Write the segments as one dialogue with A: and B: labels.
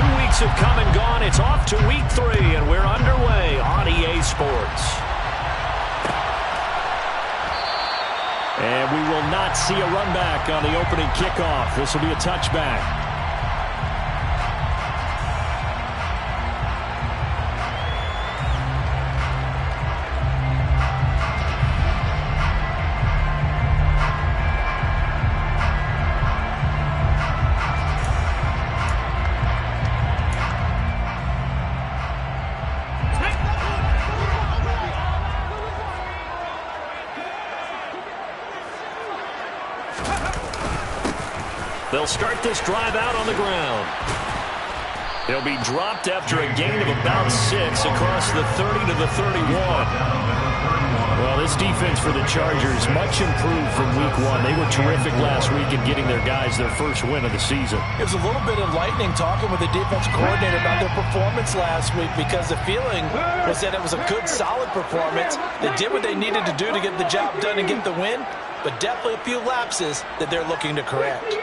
A: 2 weeks have come and gone. It's off to week 3, and we're underway on EA Sports. And we will not see a run back on the opening kickoff. This will be a touchback. They'll start this drive out on the ground. He'll be dropped after a gain of about 6 across the 30 to the 31. Well, this defense for the Chargers much improved from week 1. They were terrific last week in getting their guys their first win of the season.
B: It was a little bit enlightening talking with the defensive coordinator about their performance last week, because the feeling was that it was a good, solid performance. They did what they needed to do to get the job done and get the win, but definitely a few lapses that they're looking to correct.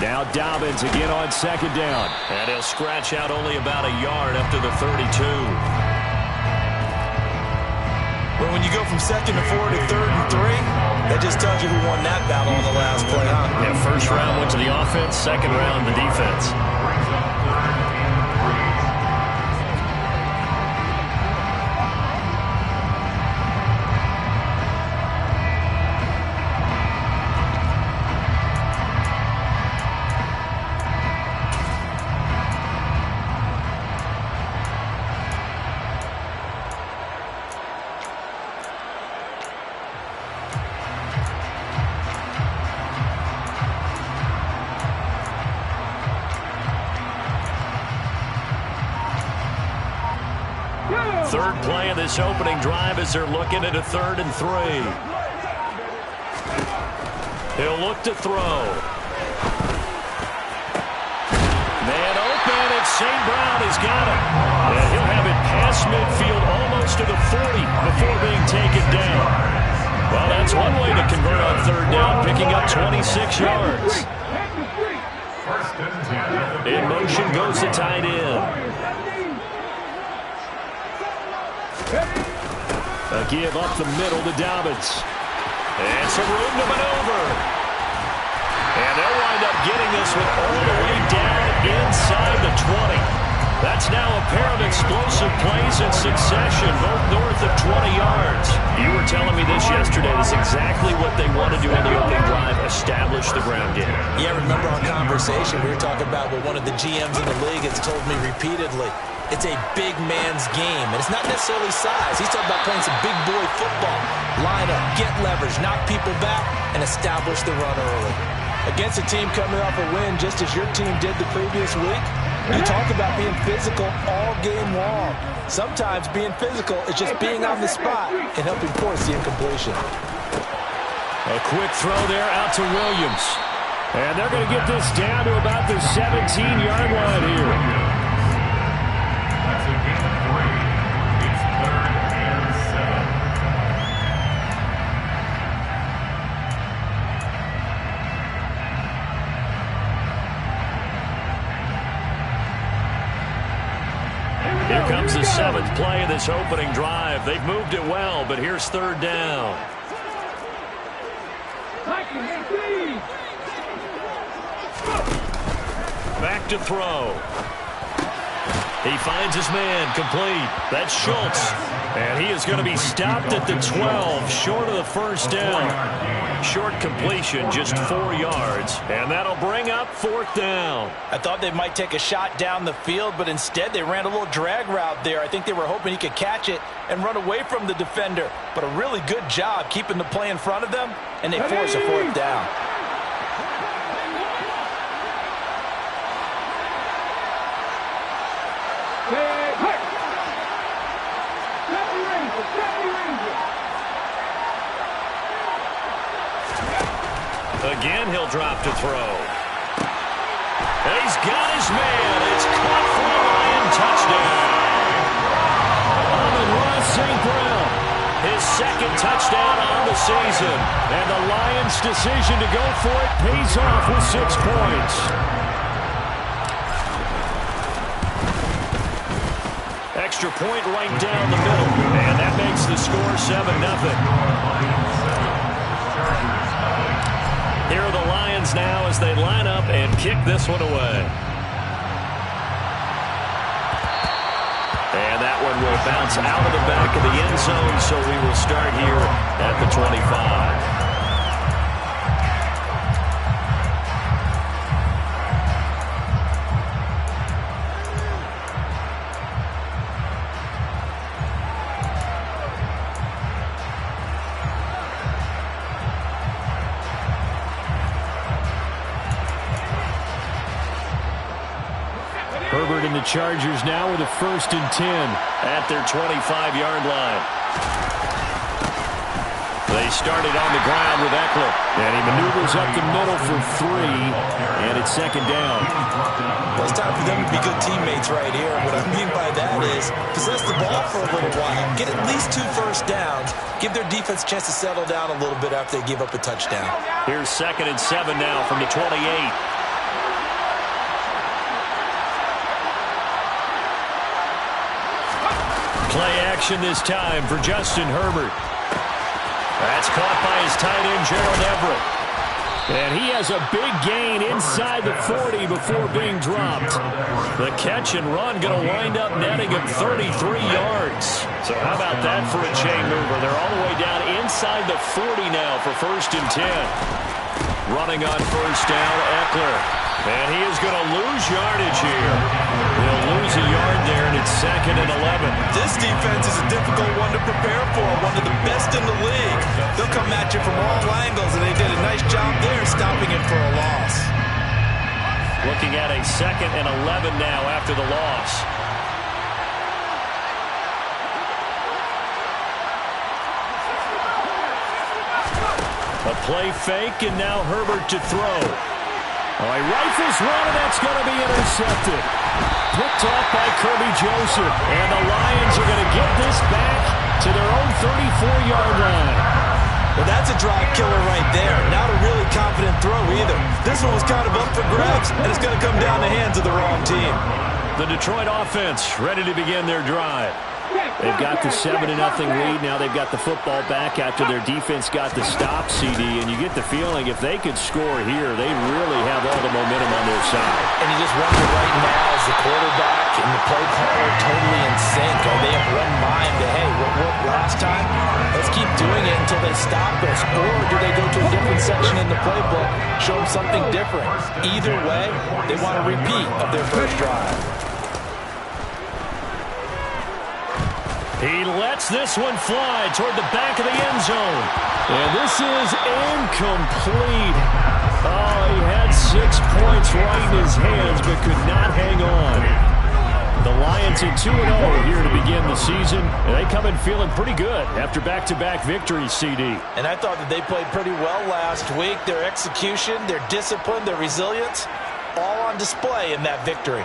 A: Now Dobbins again on second down. And he'll scratch out only about a yard after the 32.
B: Well, when you go from 2nd to 4 to 3rd and 3, that just tells you who won that battle on the last play, huh?
A: Yeah, first round went to the offense, second round the defense. Third play of this opening drive as they're looking at a 3rd and 3. He'll look to throw. Man open, and St. Brown has got it. And he'll have it past midfield almost to the 40 before being taken down. Well, that's one way to convert on 3rd down, picking up 26 yards. In motion goes the tight end. A give up the middle to Dobbins. And some room to maneuver. And they'll wind up getting this one all the way down inside the 20. That's now a pair of explosive plays in succession, both north of 20 yards. You were telling me this yesterday. This is exactly what they want to do on the opening drive, establish the ground game.
B: Yeah, remember our conversation. We were talking about what one of the GMs in the league has told me repeatedly. It's a big man's game, and it's not necessarily size. He's talking about playing some big boy football. Line up, get leverage, knock people back, and establish the run early. Against a team coming off a win, just as your team did the previous week, you talk about being physical all game long. Sometimes being physical is just being on the spot and helping force the incompletion.
A: A quick throw there out to Williams. And they're going to get this down to about the 17-yard line here. Here comes the 7th play of this opening drive. They've moved it well, but here's 3rd down. Back to throw. He finds his man, complete. That's Schultz. And he is going to be stopped at the 12, short of the first down. Short completion, just 4 yards. And that'll bring up 4th down.
B: I thought they might take a shot down the field, but instead they ran a little drag route there. I think they were hoping he could catch it and run away from the defender. But a really good job keeping the play in front of them, and they force a 4th down.
A: Again, he'll drop to throw. He's got his man. It's caught for a Lion touchdown. Amon-Ra St. Brown, his 2nd touchdown on the the season. And the Lions' decision to go for it pays off with 6 points. Extra point right down the middle. And that makes the score 7-0. Here are the Lions now as they line up and kick this one away. And that one will bounce out of the back of the end zone, so we will start here at the 25. Herbert and the Chargers now with a 1st and 10 at their 25-yard line. They started on the ground with Eckler, and he maneuvers up the middle for 3, and it's 2nd down.
B: Well, it's time for them to be good teammates right here. What I mean by that is possess the ball for a little while, get at least 2 first downs, give their defense a chance to settle down a little bit after they give up a touchdown.
A: Here's 2nd and 7 now from the 28. Play action this time for Justin Herbert. That's caught by his tight end, Gerald Everett. And he has a big gain inside the 40 before being dropped. The catch and run going to wind up netting him 33 yards. So how about that for a chain mover? They're all the way down inside the 40 now for 1st and 10. Running on 1st down, Eckler. And he is going to lose yardage here. He'll lose a yard there, and it's 2nd and 11.
B: This defense is a difficult one to prepare for, one of the best in the league. They'll come at you from all angles, and they did a nice job there stopping him for a loss.
A: Looking at a 2nd and 11 now after the loss. A play fake, and now Herbert to throw. Oh, he rifles one, and that's going to be intercepted. Picked off by Kirby Joseph. And the Lions are going to get this back to their own 34-yard line.
B: Well, that's a drive killer right there. Not a really confident throw either. This one was kind of up for grabs, and it's going to come down the hands of the wrong team.
A: The Detroit offense ready to begin their drive. They've got the 7-0 lead. Now they've got the football back after their defense got the stop, CD. And you get the feeling if they could score here, they really have all the momentum on their side.
B: And you just wonder right now, is the quarterback and the play caller totally in sync? Are they of one mind that, hey, what worked last time? Let's keep doing it until they stop us. Or do they go to a different section in the playbook, show them something different? Either way, they want a repeat of their first drive.
A: He lets this one fly toward the back of the end zone. And this is incomplete. Oh, he had 6 points right in his hands, but could not hang on. The Lions at 2-0 here to begin the season. And they come in feeling pretty good after back-to-back victories, CD.
B: And I thought that they played pretty well last week. Their execution, their discipline, their resilience, all on display in that victory.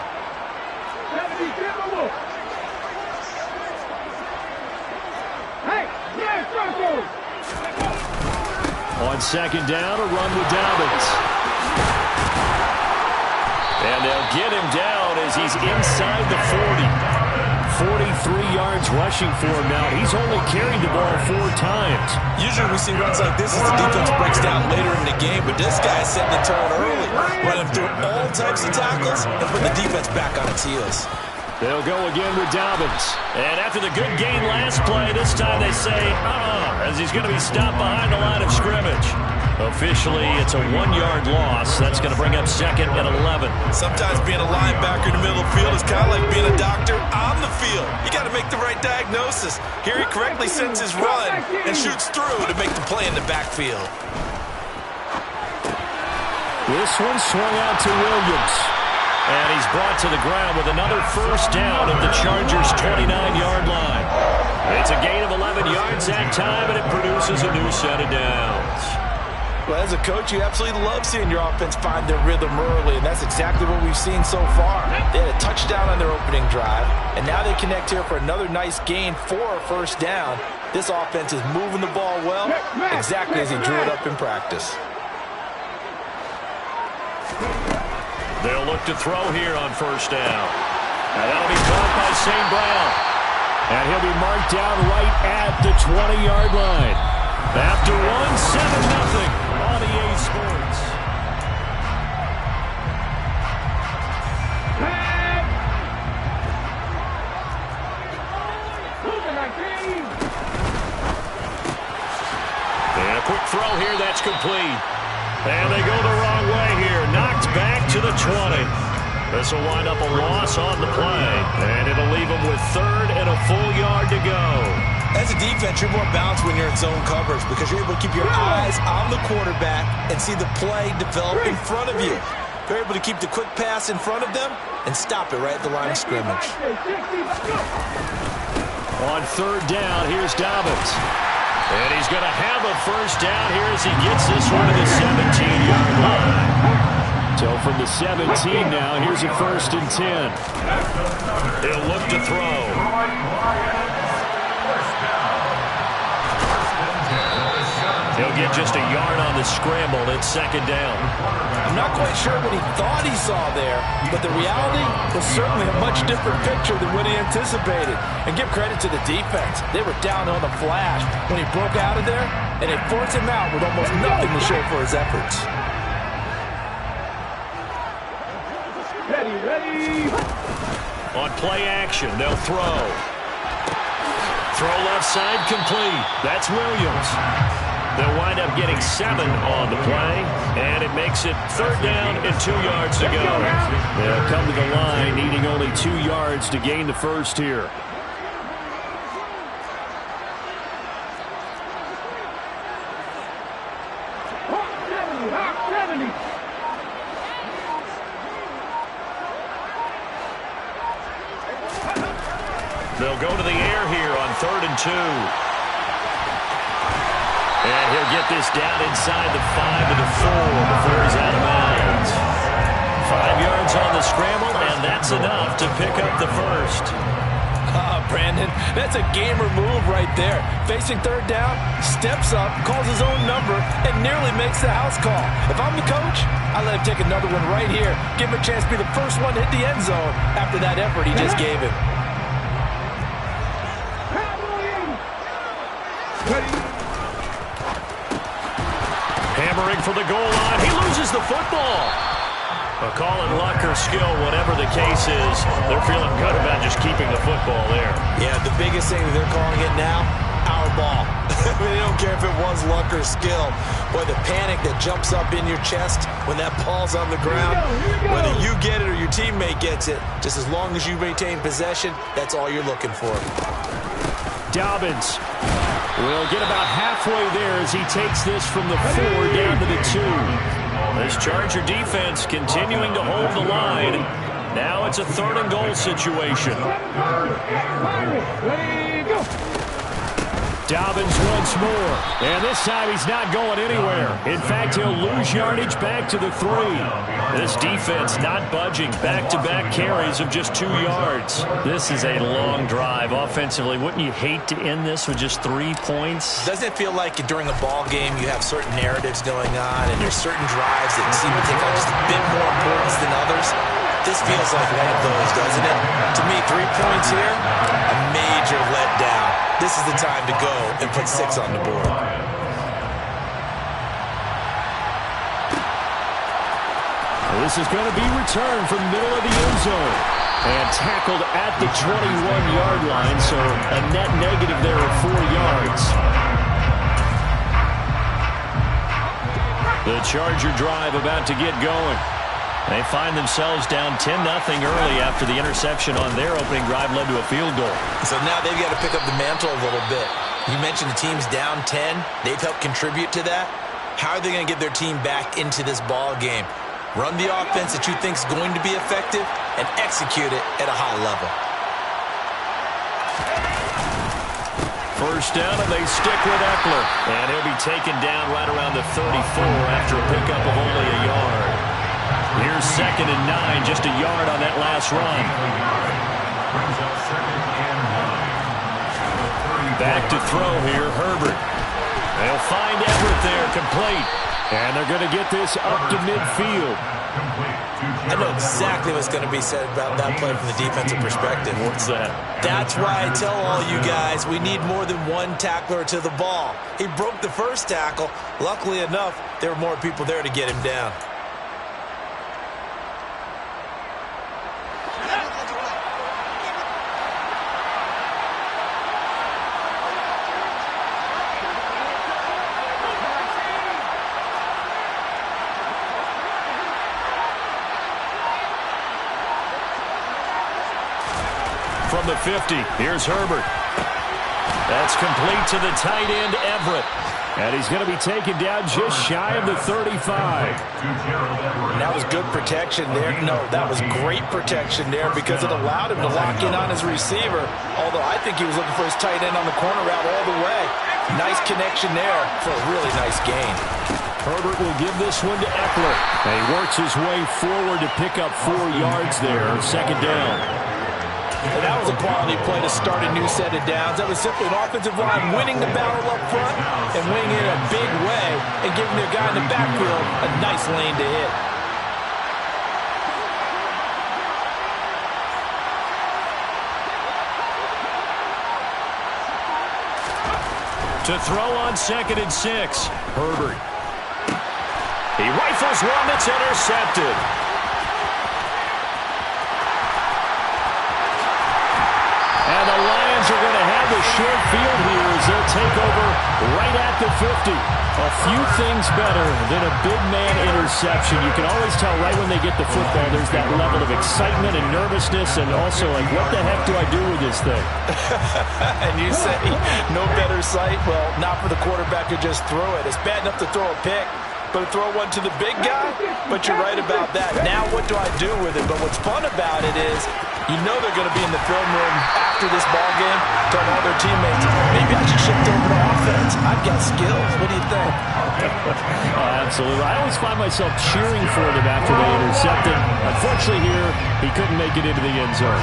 A: On 2nd down, a run with Dobbins. And they'll get him down as he's inside the 40. 43 yards rushing for him now. He's only carried the ball 4 times.
B: Usually we see runs like this as the defense breaks down later in the game, but this guy's setting the tone early, running through all types of tackles and putting the defense back on its heels.
A: They'll go again with Dobbins. And after the good gain last play, this time they say, as he's going to be stopped behind the line of scrimmage. Officially, it's a 1-yard loss. That's going to bring up 2nd and 11.
B: Sometimes being a linebacker in the middle of the field is kind of like being a doctor on the field. You got to make the right diagnosis. Here he correctly sends his run and shoots through to make the play in the backfield.
A: This one swung out to Williams. And he's brought to the ground with another first down at the Chargers' 29-yard line. It's a gain of 11 yards that time, and it produces a new set of downs.
B: Well, as a coach, you absolutely love seeing your offense find their rhythm early, and that's exactly what we've seen so far. They had a touchdown on their opening drive, and now they connect here for another nice gain for a first down. This offense is moving the ball well, exactly as he drew it up in practice.
A: They'll look to throw here on first down. And that'll be caught by St. Brown. And he'll be marked down right at the 20-yard line. After 7-0 on EA Sports. And a quick throw here, that's complete. And they go the wrong way here. Knocked back to the 20. This will wind up a loss on the play. And it'll leave them with third and a full yard to go.
B: As a defense, you're more balanced when you're in zone coverage because you're able to keep your eyes on the quarterback and see the play develop in front of you. You're able to keep the quick pass in front of them and stop it right at the line of scrimmage.
A: On third down, here's Dobbins. And he's going to have a first down here as he gets this one to the 17-yard line. So from the 17 now, here's a 1st and 10. He'll look to throw. He'll get just a yard on the scramble. It's second down.
B: I'm not quite sure what he thought he saw there, but the reality was certainly a much different picture than what he anticipated. And give credit to the defense. They were down on the flash when he broke out of there, and they forced him out with almost nothing to show for his efforts.
C: Ready.
A: On play action, they'll throw. Throw left side complete. That's Williams. They'll wind up getting 7 on the play, and it makes it third down and 2 yards to go. They'll come to the line needing only 2 yards to gain the first here. They'll go to the air here on 3rd and 2. And he'll get this down inside the 5 to the 4 before he's out of bounds. 5 yards on the scramble, and that's enough to pick up the first.
B: Brandon, that's a gamer move right there. Facing third down, steps up, calls his own number, and nearly makes the house call. If I'm the coach, I let him take another one right here. Give him a chance to be the first one to hit the end zone after that effort he just gave him.
A: Hammering for the goal line. He loses the football. A call in luck or skill, whatever the case is, they're feeling good about just keeping the football there.
B: Yeah, the biggest thing that they're calling it now, our ball. They don't care if it was luck or skill. Boy, the panic that jumps up in your chest when that ball's on the ground, whether you get it or your teammate gets it, just as long as you maintain possession, that's all you're looking for.
A: Dobbins will get about halfway there as he takes this from the 4 down to the 2. This Charger defense continuing to hold the line. Now it's a 3rd and goal situation. Dobbins once more. And this time he's not going anywhere. In fact, he'll lose yardage back to the 3. This defense not budging. Back-to-back carries of just 2 yards. This is a long drive offensively. Wouldn't you hate to end this with just 3 points?
B: Doesn't it feel like during a ball game you have certain narratives going on and there's certain drives that seem to take on just a bit more importance than others? This feels like one of those, doesn't it? To me, 3 points here, a major letdown. This is the time to go and put 6 on the board.
A: This is going to be returned from the middle of the end zone. And tackled at the 21-yard line, so a net negative there of 4 yards. The Charger drive about to get going. They find themselves down 10-0 early after the interception on their opening drive led to a field goal.
B: So now they've got to pick up the mantle a little bit. You mentioned the team's down 10. They've helped contribute to that. How are they going to get their team back into this ball game? Run the offense that you think is going to be effective and execute it at a high level.
A: First down, and they stick with Eckler. And he'll be taken down right around the 34 after a pickup of only a yard. Here's 2nd and 9, just a yard on that last run. Back to throw here, Herbert. They'll find Everett there, complete. And they're going to get this up to midfield.
B: I know exactly what's going to be said about that play from the defensive perspective.
A: What's that?
B: That's why I tell all you guys we need more than one tackler to the ball. He broke the first tackle. Luckily enough, there were more people there to get him down.
A: From the 50, here's Herbert. That's complete to the tight end, Everett. And he's going to be taken down just shy of the 35.
B: And that was good protection there. No, that was great protection there because it allowed him to lock in on his receiver. Although I think he was looking for his tight end on the corner route all the way. Nice connection there for a really nice gain.
A: Herbert will give this one to Eckler. And he works his way forward to pick up 4 yards there on 2nd down.
B: And that was a quality play to start a new set of downs. That was simply an offensive line winning the battle up front and winning it in a big way and giving their guy in the backfield a nice lane to hit.
A: To throw on 2nd and 6, Herbert. He rifles one that's intercepted. And the Lions are going to have the short field here as they'll take over right at the 50. A few things better than a big man interception. You can always tell right when they get the football, there's that level of excitement and nervousness and also like, what the heck do I do with this thing?
B: And you say, no better sight? Well, not for the quarterback to just throw it. It's bad enough to throw a pick, but to throw one to the big guy? But you're right about that. Now what do I do with it? But what's fun about it is you know they're going to be in the film room after this ball game, telling all their teammates, maybe I should shift over to offense. I've got skills. What do you think?
A: Absolutely. I always find myself cheering for them after they intercept it. Unfortunately here, he couldn't make it into the end zone.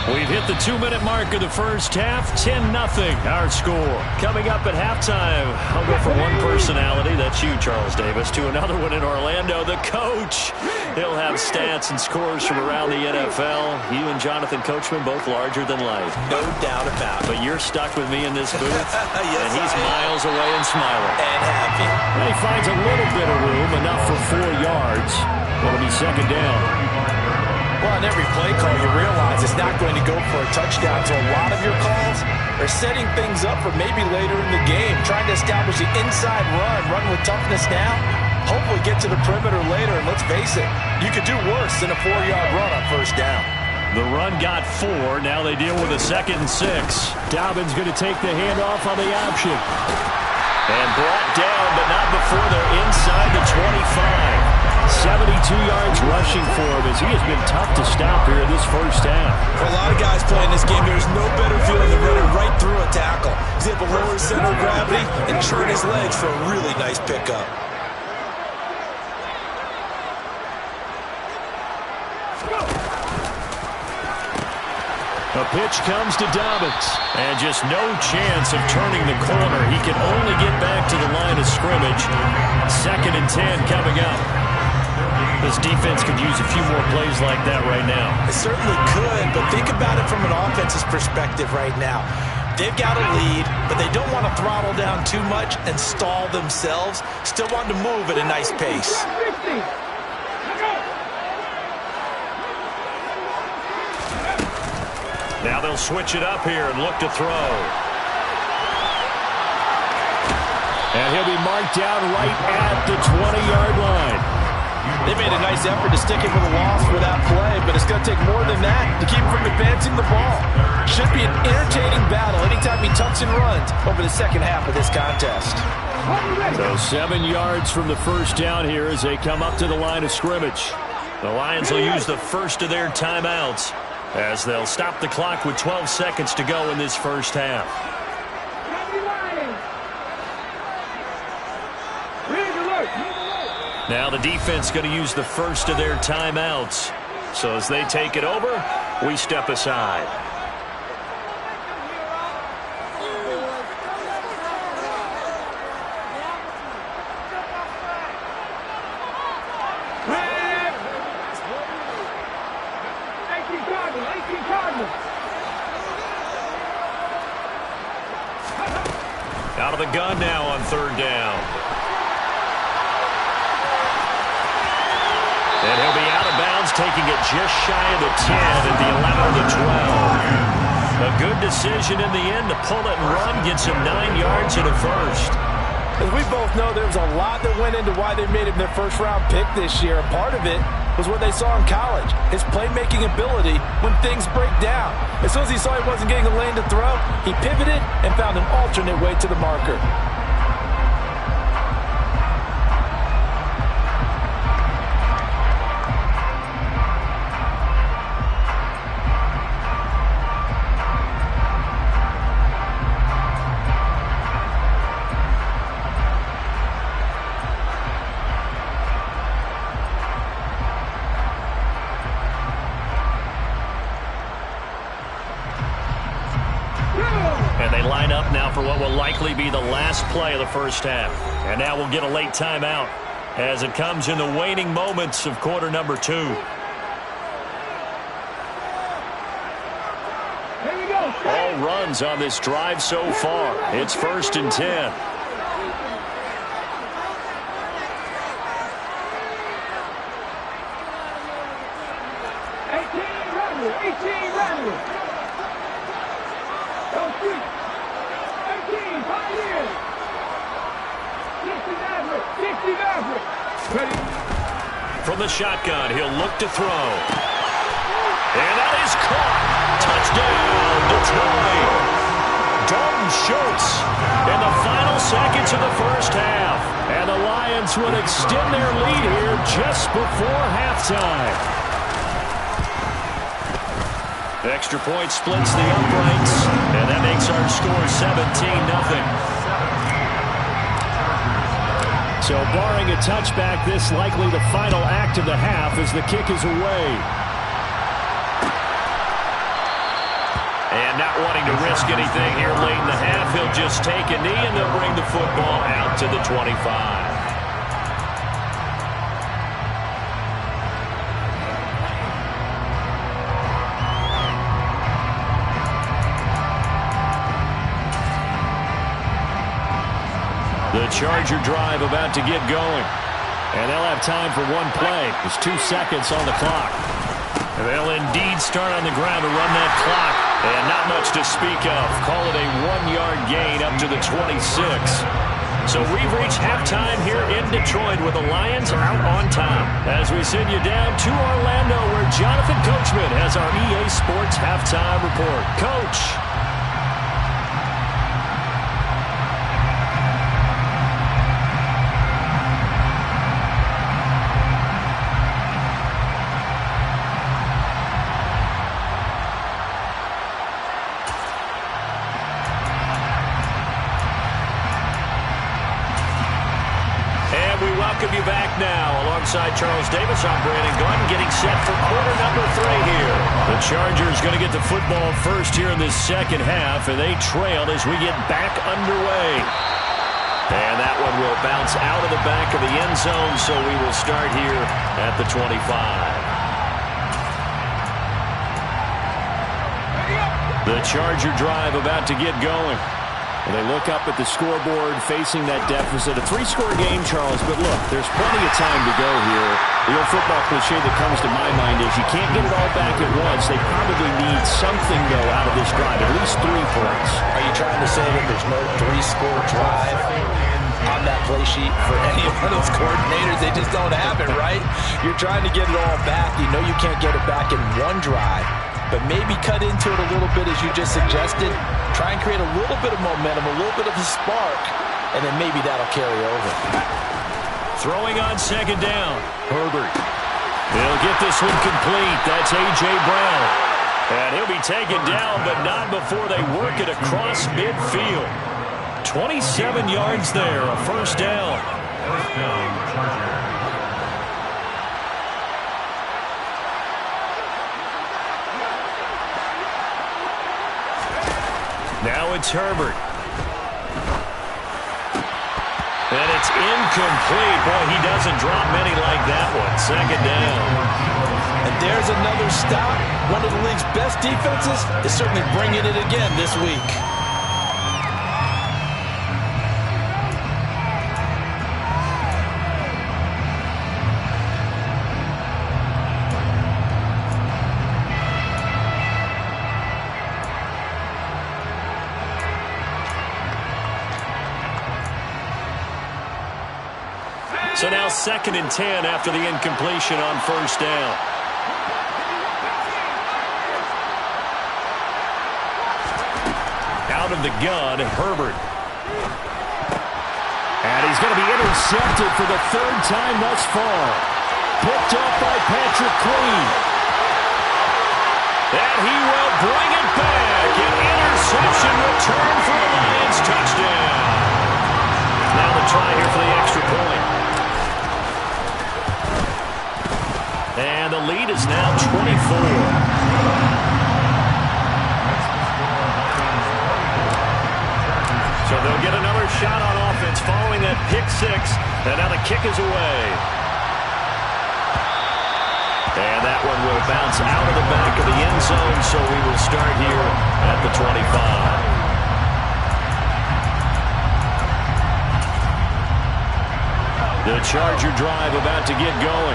A: We've hit the 2-minute mark of the first half. 10-0 our score. Coming up at halftime, I'll go from one personality, that's you, Charles Davis, to another one in Orlando, the coach. He'll have stats and scores from around the NFL. You and Jonathan Coachman, both larger than life.
B: No doubt about it.
A: But you're stuck with me in this booth,
B: yes,
A: and he's miles away and smiling.
B: And happy.
A: And he finds a little bit of room, enough for 4 yards. It'll be 2nd down.
B: Well, in every play call, you realize it's not going to go for a touchdown. So a lot of your calls are setting things up for maybe later in the game, trying to establish the inside run with toughness now, hopefully get to the perimeter later. And let's face it, you could do worse than a 4-yard run on 1st down.
A: The run got 4. Now they deal with a 2nd and 6. Dobbins going to take the handoff on the option. And brought down, but not before they're inside the 25. 72 yards rushing for him as he has been tough to stop here in this first half.
B: For a lot of guys playing this game, there's no better feeling than running right through a tackle. He's able to lower his center of gravity and turn his legs for a really nice pickup.
A: A pitch comes to Dobbins, and just no chance of turning the corner. He can only get back to the line of scrimmage. 2nd and 10 coming up. This defense could use a few more plays like that right now.
B: It certainly could, but think about it from an offense's perspective right now. They've got a lead, but they don't want to throttle down too much and stall themselves. Still want to move at a nice pace.
A: Now they'll switch it up here and look to throw. And he'll be marked down right at the 20-yard line.
B: They made a nice effort to stick him with a loss for that play, but it's going to take more than that to keep him from advancing the ball. Should be an entertaining battle anytime he tucks and runs over the second half of this contest.
A: So 7 yards from the first down here as they come up to the line of scrimmage. The Lions will use the first of their timeouts. as they'll stop the clock with 12 seconds to go in this first half. Now the defense going to use the first of their timeouts. So as they take it over, we step aside. Out of the gun now on third down. And he'll be out of bounds, taking it just shy of the 10 at the 11 of the 12. A good decision in the end to pull it and run, gets him 9 yards and a first.
B: As we both know, there was a lot that went into why they made him their first-round pick this year. And part of it was what they saw in college, his playmaking ability when things break down. As soon as he saw he wasn't getting a lane to throw, he pivoted and found an alternate way to the marker.
A: And they line up now for what will likely be the last play of the first half. And now we'll get a late timeout as it comes in the waning moments of quarter number 2. All runs on this drive so far. It's 1st and 10. From the shotgun, he'll look to throw. And that is caught. Touchdown, Detroit. Dalton Schultz in the final seconds of the first half. And the Lions would extend their lead here just before halftime. Extra point splits the uprights, and that makes our score 17-0. So barring a touchback, this likely the final act of the half as the kick is away. And not wanting to risk anything here late in the half, he'll just take a knee and they'll bring the football out to the 25. The Charger drive about to get going. And they'll have time for one play. There's 2 seconds on the clock. And they'll indeed start on the ground to run that clock. And not much to speak of. Call it a 1-yard gain up to the 26. So we've reached halftime here in Detroit with the Lions out on top. As we send you down to Orlando where Jonathan Coachman has our EA Sports halftime report. Coach. Welcome you back now. Alongside Charles Davis, I'm Brandon Gordon, getting set for quarter number 3 here. The Chargers going to get the football first here in this second half, and they trail as we get back underway. And that one will bounce out of the back of the end zone, so we will start here at the 25. The Charger drive about to get going. And they look up at the scoreboard facing that deficit. A 3-score game, Charles, but look, there's plenty of time to go here. The old football cliche that comes to my mind is you can't get it all back at once. They probably need something, though, out of this drive, at least 3 points.
B: Are you trying to say that there's no 3-score drive on that play sheet for any of those coordinators? They just don't have it, right? You're trying to get it all back. You know you can't get it back in one drive. But maybe cut into it a little bit as you just suggested. Try and create a little bit of momentum, a little bit of a spark, and then maybe that'll carry over.
A: Throwing on second down. Herbert. He'll get this one complete. That's A.J. Brown. And he'll be taken down, but not before they work it across midfield. 27 yards there, a first down.
C: First down, Chargers.
A: Now it's Herbert. And it's incomplete. Boy, he doesn't drop many like that one. Second down.
B: And there's another stop. One of the league's best defenses is certainly bringing it again this week.
A: So now 2nd and 10 after the incompletion on first down. Out of the gun, Herbert. And he's going to be intercepted for the 3rd time thus far. Picked up by Patrick Queen. And he will bring it back. An interception return for a Lions touchdown. Now the try here for the extra point. And the lead is now 24. So they'll get another shot on offense following that pick 6. And now the kick is away. And that one will bounce out of the back of the end zone, so we will start here at the 25. The Charger drive about to get going.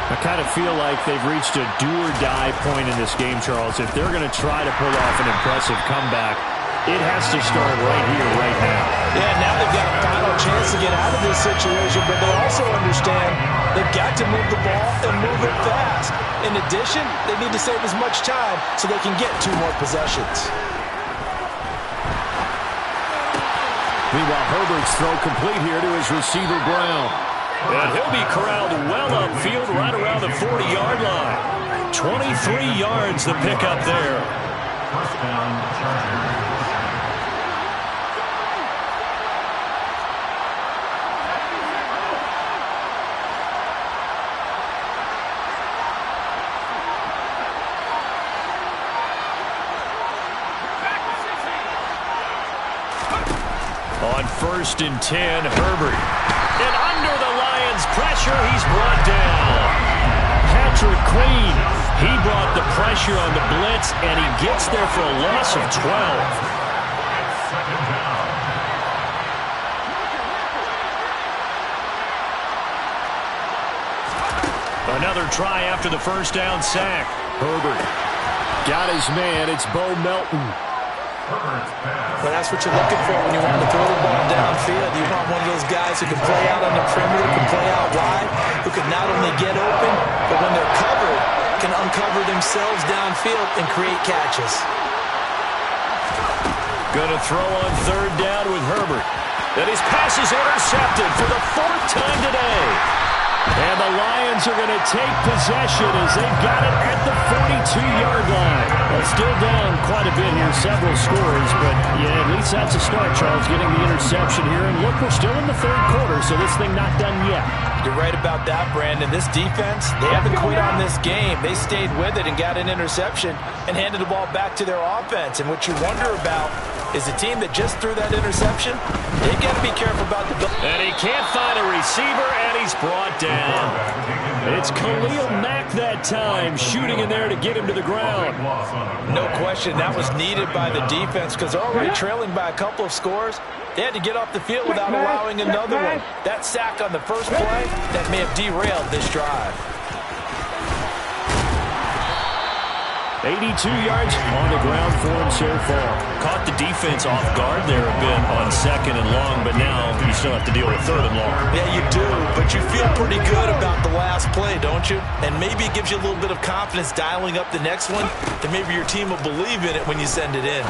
A: I kind of feel like they've reached a do-or-die point in this game, Charles. If they're going to try to pull off an impressive comeback, it has to start right here, right now.
B: Yeah, now they've got a final chance to get out of this situation, but they also understand they've got to move the ball and move it fast. In addition, they need to save as much time so they can get 2 more possessions.
A: Meanwhile, Herbert's throw complete here to his receiver, Brown. And he'll be corralled well upfield right around the 40-yard line. 23 yards the pickup there.
C: First down, Chargers.
A: On 1st and 10, Herbert. And under the Lions' pressure, he's brought down. Patrick Queen, he brought the pressure on the blitz, and he gets there for a loss of 12.
C: Second down.
A: Another try after the first down sack. Herbert got his man. It's Bo Melton.
B: But that's what you're looking for when you want to throw the ball downfield. You want one of those guys who can play out on the perimeter, can play out wide, who can not only get open, but when they're covered, can uncover themselves downfield and create catches.
A: Going to throw on 3rd down with Herbert. And his pass is intercepted for the 4th time today. And the Lions are going to take possession as they've got it at the 42-yard line. Well, still down quite a bit here, several scores, but yeah, at least that's a start, Charles, getting the interception here. And look, we're still in the 3rd quarter, so this thing not done yet.
B: You're right about that, Brandon. This defense, they haven't quit on this game. They stayed with it and got an interception and handed the ball back to their offense. And what you wonder about is the team that just threw that interception, they got to be careful about the...
A: And he can't find a receiver, and he's brought down. It's Khalil Mack that time, shooting in there to get him to the ground.
B: No question, that was needed by the defense because they're already trailing by a couple of scores. They had to get off the field without allowing another one. That sack on the first play, that may have derailed this drive.
A: 82 yards on the ground for him so far. Caught the defense off guard there a bit on 2nd and long, but now you still have to deal with 3rd and long.
B: Yeah, you do, but you feel pretty good about the last play, don't you? And maybe it gives you a little bit of confidence dialing up the next one, and maybe your team will believe in it when you send it in.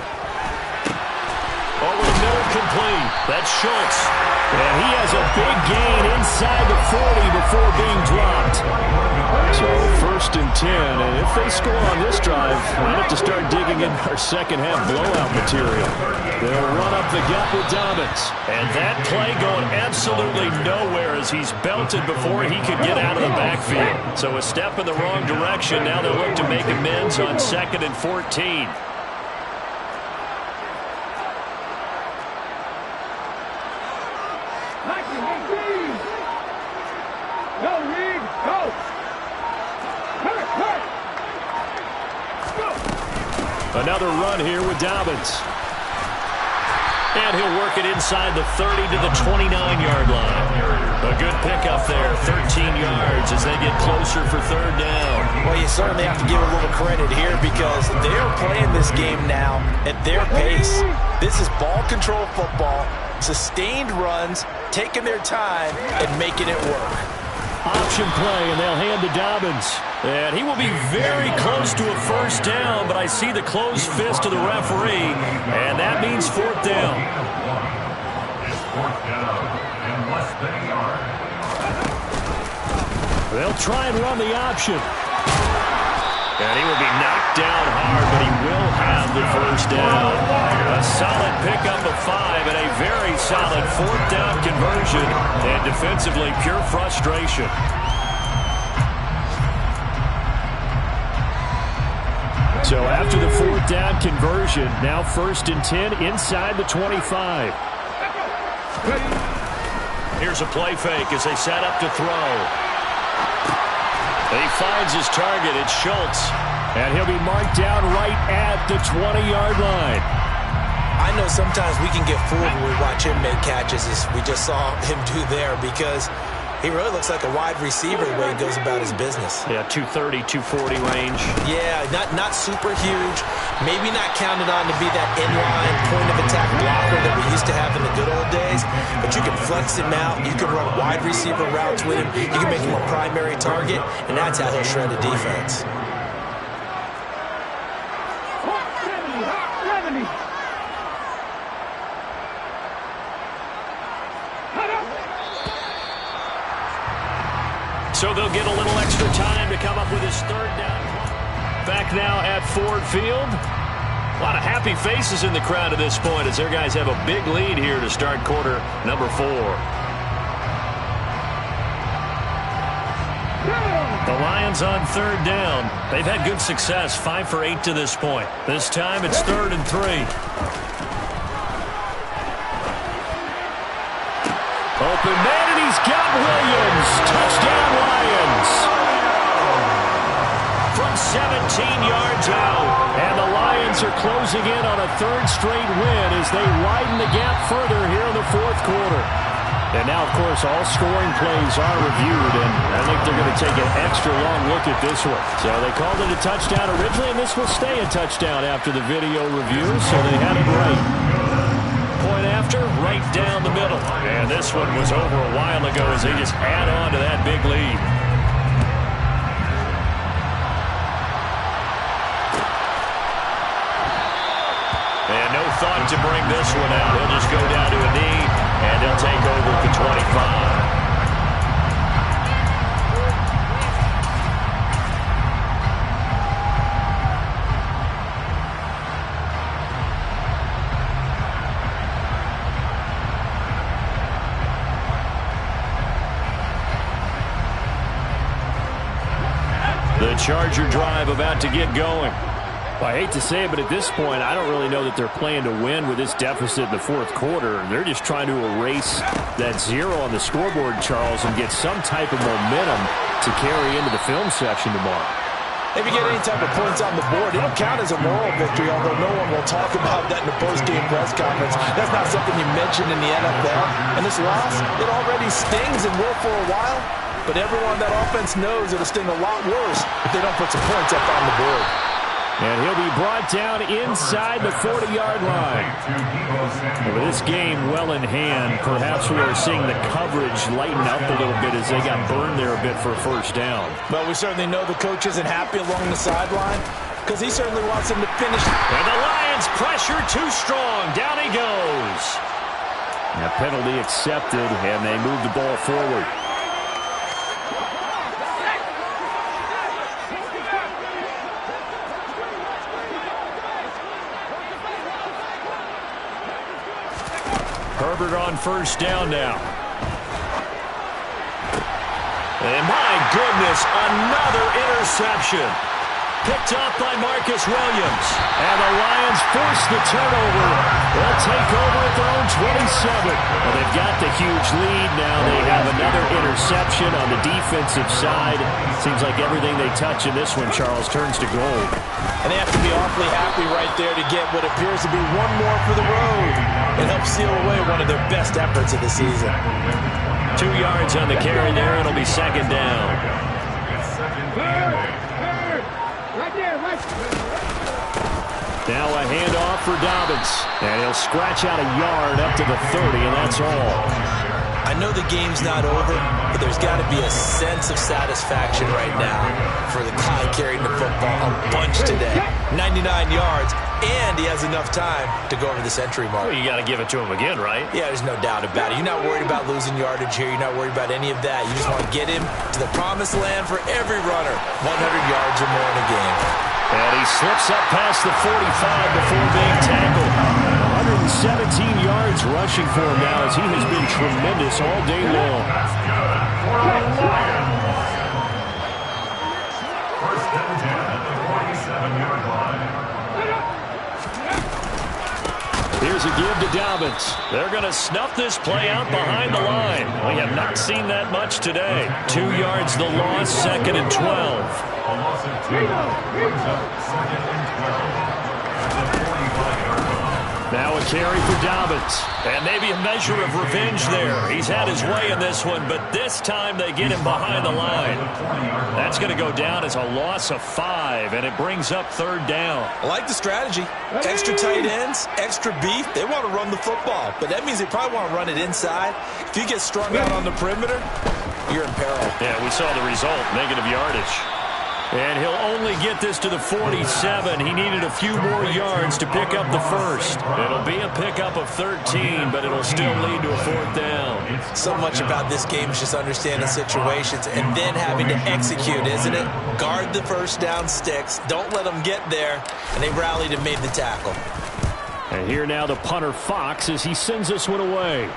A: Over the middle Incomplete. That's Schultz. And he has a big gain inside the 40 before being dropped. So 1st and 10. And if they score on this drive, we'll have to start digging in our second half blowout material. They'll run up the gut with Dobbins. And that play going absolutely nowhere as he's belted before he could get out of the backfield. So a step in the wrong direction. Now they'll look to make amends on 2nd and 14. Another run here with Dobbins. And he'll work it inside the 30 to the 29-yard line. A good pickup there, 13 yards as they get closer for 3rd down.
B: Well, you certainly have to give a little credit here because they're playing this game now at their pace. This is ball control football, sustained runs, taking their time, and making it work.
A: Option play, and they'll hand to Dobbins. And he will be very close to a 1st down, but I see the closed fist of the referee, and that means 4th down.
C: It's 4th down and less than a yard.
A: They'll try and run the option. And he will be knocked down hard, but he will have the 1st down. A solid pickup of 5 and a very solid 4th down conversion. And defensively, pure frustration. So after the 4th down conversion, now 1st and 10 inside the 25. Here's a play fake as they set up to throw. And he finds his target. It's Schultz. And he'll be marked down right at the 20-yard line.
B: I know sometimes we can get fooled when we watch him make catches, as we just saw him do there, because he really looks like a wide receiver the way he goes about his business.
A: Yeah, 230, 240 range.
B: Yeah, not super huge. Maybe not counted on to be that inline point-of-attack blocker that we used to have in the good old days. But you can flex him out. You can run wide receiver routes with him. You can make him a primary target, and that's how he'll shred a defense. So they'll get a little extra time to come up with his 3rd down. Back now at Ford Field. A lot of happy faces in the crowd at this point as their guys have a big lead here to start quarter number 4. The Lions on 3rd down. They've had good success, 5 for 8 to this point. This time it's 3rd and 3. Open man, and he's got Williams. Touchdown, Lions. From 17 yards out. And the Lions are closing in on a 3rd straight win as they widen the gap further here in the 4th quarter. And now, of course, all scoring plays are reviewed, and I think they're going to take an extra long look at this one. So they called it a touchdown originally, and this will stay a touchdown after the video review, so they had it right. Point after, right down the middle. And this one was over a while ago as they just add on to that big lead. And no thought to bring this one out. He'll just go down to a knee, and he'll take over at the 25. The Charger drive about to get going. Well, I hate to say it, but at this point, I don't really know that they're playing to win with this deficit in the 4th quarter. They're just trying to erase that 0 on the scoreboard, Charles, and get some type of momentum to carry into the film section tomorrow. If you get any type of points on the board, it'll count as a moral victory, although no one will talk about that in the post-game press conference. That's not something you mention in the NFL. And this loss, it already stings and will for a while. But everyone on that offense knows it'll sting a lot worse if they don't put some points up on the board.
A: And he'll be brought down inside the 40-yard line. With this game well in hand, perhaps we are seeing the coverage lighten up a little bit as they got burned there a bit for a 1st down.
B: Well, we certainly know the coach isn't happy along the sideline because he certainly wants him to finish.
A: And the Lions pressure too strong. Down he goes. A penalty accepted, and they move the ball forward. Herbert on first down now. And my goodness, another interception. Picked up by Marcus Williams. And the Lions force the turnover. They'll take over at their own 27. Well, they've got the huge lead now. They have another interception on the defensive side. Seems like everything they touch in this one, Charles, turns to gold.
B: And they have to be awfully happy right there to get what appears to be one more for the road. It helps seal away one of their best efforts of the season.
A: 2 yards on the carry there. It'll be second down. Now a handoff for Dobbins. And he'll scratch out a yard up to the 30, and that's all.
B: I know the game's not over, but there's got to be a sense of satisfaction right now for the guy carrying the football a bunch today. 99 yards, and he has enough time to go over the century mark.
A: Well, you got to give it to him again, right?
B: Yeah, there's no doubt about it. You're not worried about losing yardage here. You're not worried about any of that. You just want to get him to the promised land for every runner. 100 yards or more in a game.
A: And he slips up past the 45 before being tackled. 117 yards rushing for him now as he has been tremendous all day long.
C: First and 10 at the 47-yard line.
A: Here's a give to Dobbins. They're going to snuff this play out behind the line. We have not seen that much today. 2 yards the loss, second and 12.
C: A loss of 2 brings up second and 12 at the 45-yard line.
A: Now a carry for Dobbins. And maybe a measure of revenge there. He's had his way in this one, but this time they get him behind the line. That's going to go down as a loss of 5, and it brings up third down.
B: I like the strategy. Extra tight ends, extra beef. They want to run the football, but that means they probably want to run it inside. If you get strung out on the perimeter, you're in peril.
A: Yeah, we saw the result, negative yardage. And he'll only get this to the 47. He needed a few more yards to pick up the first. It'll be a pickup of 13, but it'll still lead to a fourth down.
B: So much about this game is just understanding situations and then having to execute, isn't it? Guard the first down sticks. Don't let them get there. And they rallied and made the tackle.
A: And here now the punter Fox as he sends this one away.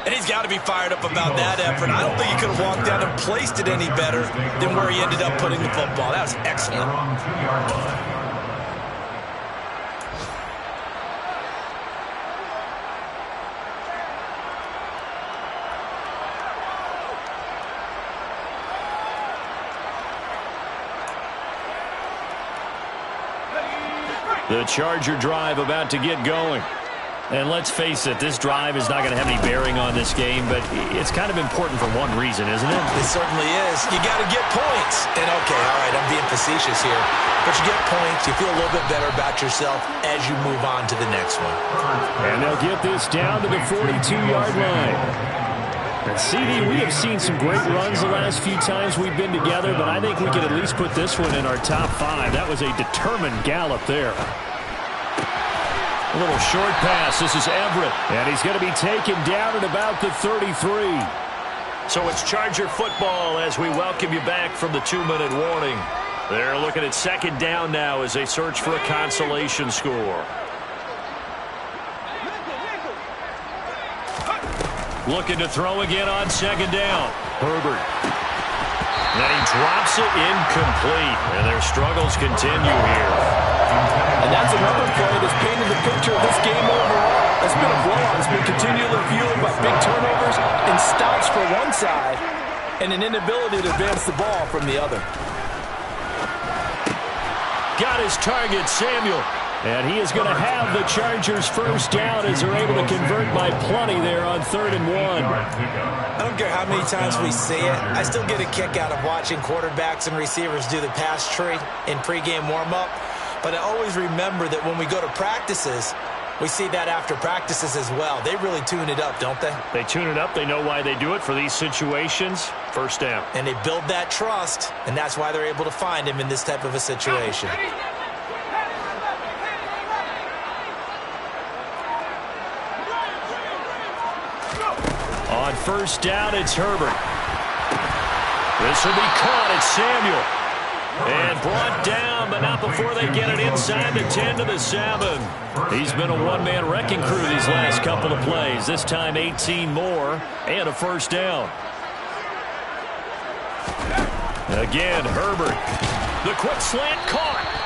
B: And he's got to be fired up about that effort. I don't think he could have walked down and placed it any better than where he ended up putting the football. That was excellent.
A: The Charger drive about to get going. And let's face it, this drive is not going to have any bearing on this game, but it's kind of important for one reason, isn't it?
B: It certainly is. You got to get points. And, okay, all right, I'm being facetious here. But you get points, you feel a little bit better about yourself as you move on to the next one.
A: And they'll get this down to the 42-yard line. And, CD, we have seen some great runs the last few times we've been together, but I think we could at least put this one in our top 5. That was a determined gallop there. A little short pass. This is Everett. And he's going to be taken down at about the 33. So it's Charger football as we welcome you back from the 2-minute warning. They're looking at second down now as they search for a consolation score. Looking to throw again on second down. Herbert. And he drops it incomplete. And their struggles continue here.
D: And that's another play that's painted the picture of this game overall. It's been a blowout. It's been continually fueled by big turnovers and stops for one side and an inability to advance the ball from the other.
A: Got his target, Samuel. And he is going to have the Chargers first down as they're able to convert by plenty there on 3rd and 1.
B: I don't care how many times we see it. I still get a kick out of watching quarterbacks and receivers do the pass tree in pregame warm-up. But I always remember that when we go to practices, we see that after practices as well. They really tune it up, don't they?
A: They tune it up. They know why they do it for these situations. First down.
B: And they build that trust, and that's why they're able to find him in this type of a situation.
A: On first down, it's Herbert. This will be caught. It's Samuel. And brought down, but not before they get it inside the 10 to the 7. He's been a one-man wrecking crew these last couple of plays. This time 18 more and a first down. Again, Herbert. The quick slant caught.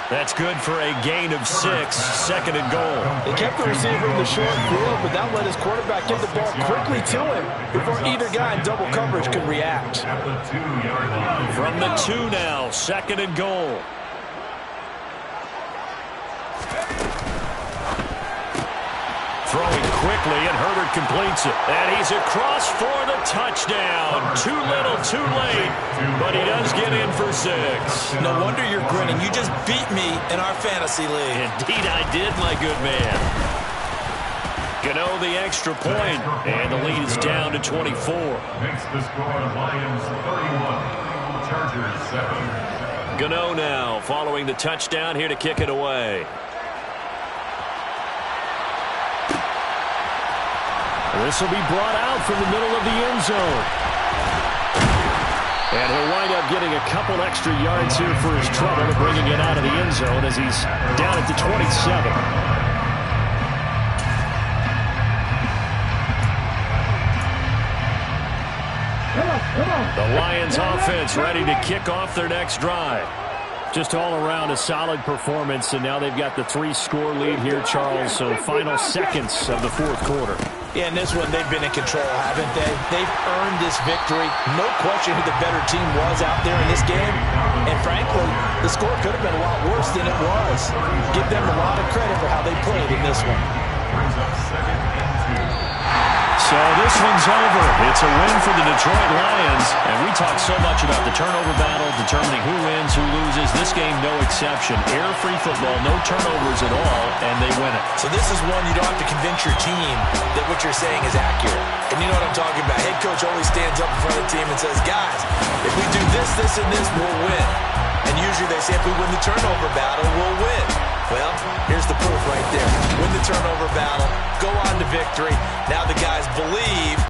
A: That's good for a gain of 6, 2nd and goal.
D: They kept the receiver in the short field, but that let his quarterback get the ball quickly to him before either guy in double coverage could react.
A: From the 2 now, 2nd and goal. Throwing quickly, and Herbert completes it. And he's across for the touchdown. Too little, too late, but he does get in for 6.
B: No wonder you're grinning. You just beat me in our fantasy league.
A: Indeed I did, my good man. Gano the extra point, and the lead is down to 24.
C: Makes the score Lions 31, Chargers 7.
A: Gano now following the touchdown here to kick it away. This will be brought out from the middle of the end zone. And he'll wind up getting a couple extra yards here for his trouble and bringing it out of the end zone as he's down at the 27. The Lions offense ready to kick off their next drive. Just all around a solid performance, and now they've got the 3-score lead here, Charles, so final seconds of the 4th quarter.
B: Yeah, in this one, they've been in control, haven't they? They've earned this victory. No question who the better team was out there in this game. And frankly, the score could have been a lot worse than it was. Give them a lot of credit for how they played in this one.
C: Brings up 2nd and 2.
A: So this one's over. It's a win for the Detroit Lions. And we talk so much about the turnover battle, determining who wins, who loses. This game, no exception. Error-free football, no turnovers at all, and they win it.
B: So this is one you don't have to convince your team that what you're saying is accurate. And you know what I'm talking about. Head coach always stands up in front of the team and says, guys, if we do this, this, and this, we'll win. And usually they say if we win the turnover battle, we'll win. Well, here's the proof right there. Win the turnover battle, go on to victory. Now the guys believe